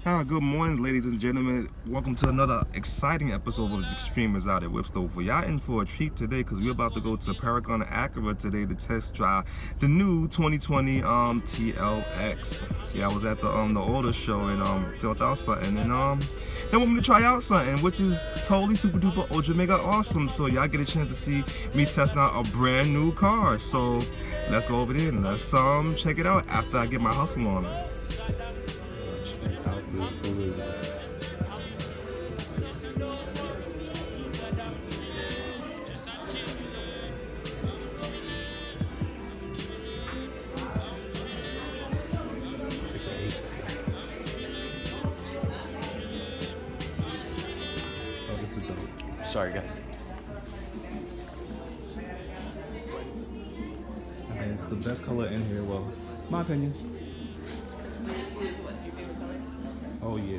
Good morning, ladies and gentlemen. Welcome to another exciting episode of the Extremers out at Whipstover. Y'all in for a treat today because we're about to go to Paragon Acura today to test drive the new 2020 TLX. Yeah, I was at the auto show and filled out something, and they want me to try out something, which is totally super duper ultra mega awesome. So y'all get a chance to see me testing out a brand new car. So let's go over there and let's check it out after I get my hustle on. Sorry, guys. It's the best color in here. Well, my opinion. Oh yeah.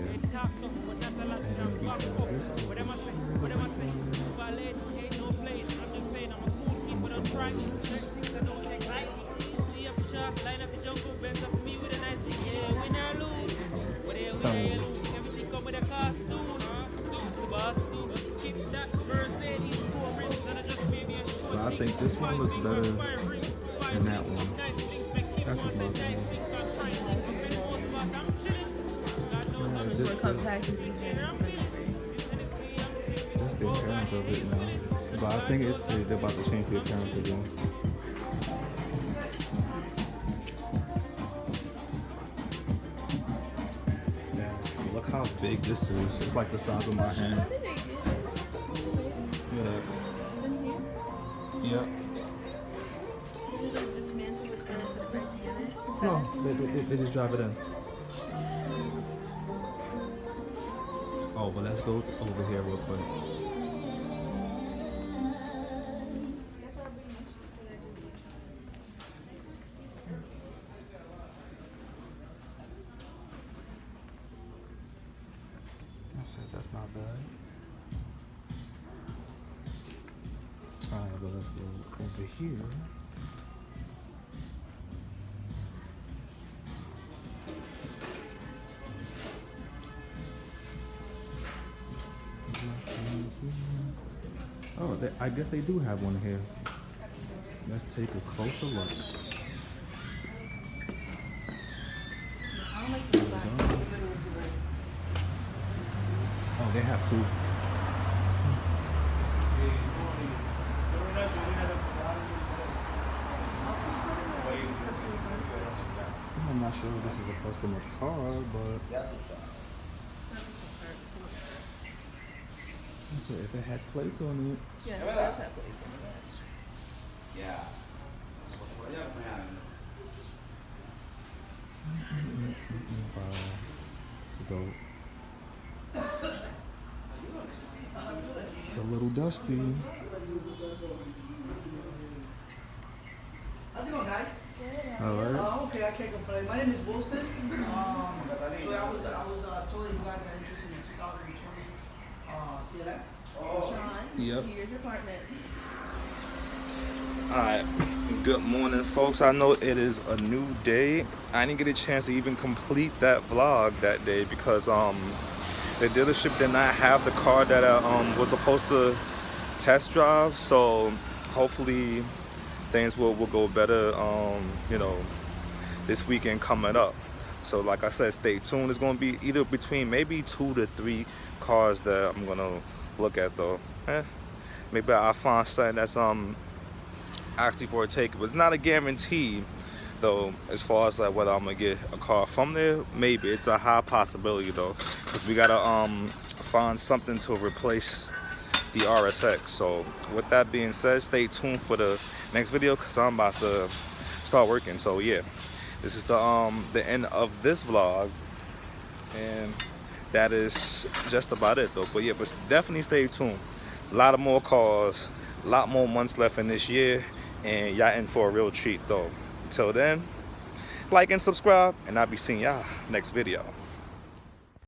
I think this one looks better than that one. That's just my opinion. That's the appearance of it now. But I think they're about to change the appearance again. Yeah, look how big this is. It's like the size of my hand. Yeah. Yep. No, they just drive it in. Oh, but let's go over here real quick. I said that's not bad. Alright, but let's go over here. Oh, I guess they do have one here. Let's take a closer look. Oh, they have two. I'm not sure if this is a customer car, but so if it has plates on it. Yeah, it does have plates on it. Yeah. Wow, it's dope. It's a little dusty. How's it going, guys? All right. Okay, I can't complain. My name is Wilson. So I was told you guys are interested in the 2020 TLX. Sean, Yep. here's your apartment. Alright, good morning folks. I know it is a new day. I didn't get a chance to even complete that vlog that day because the dealership did not have the car that I was supposed to test drive, so hopefully things will go better this weekend coming up. So like I said, stay tuned. It's going to be either between maybe 2 to 3 cars that I'm going to look at though. Maybe I'll find something that's actually for a take, but it's not a guarantee though as far as like whether I'm gonna get a car from there. Maybe it's a high possibility though, because we gotta find something to replace the RSX. So with that being said, stay tuned for the next video because I'm about to start working. So yeah, this is the end of this vlog, and that is just about it though. But yeah, but definitely stay tuned. A lot of more cars, a lot more months left in this year, and y'all in for a real treat though. Until then, like and subscribe, and I'll be seeing y'all next video.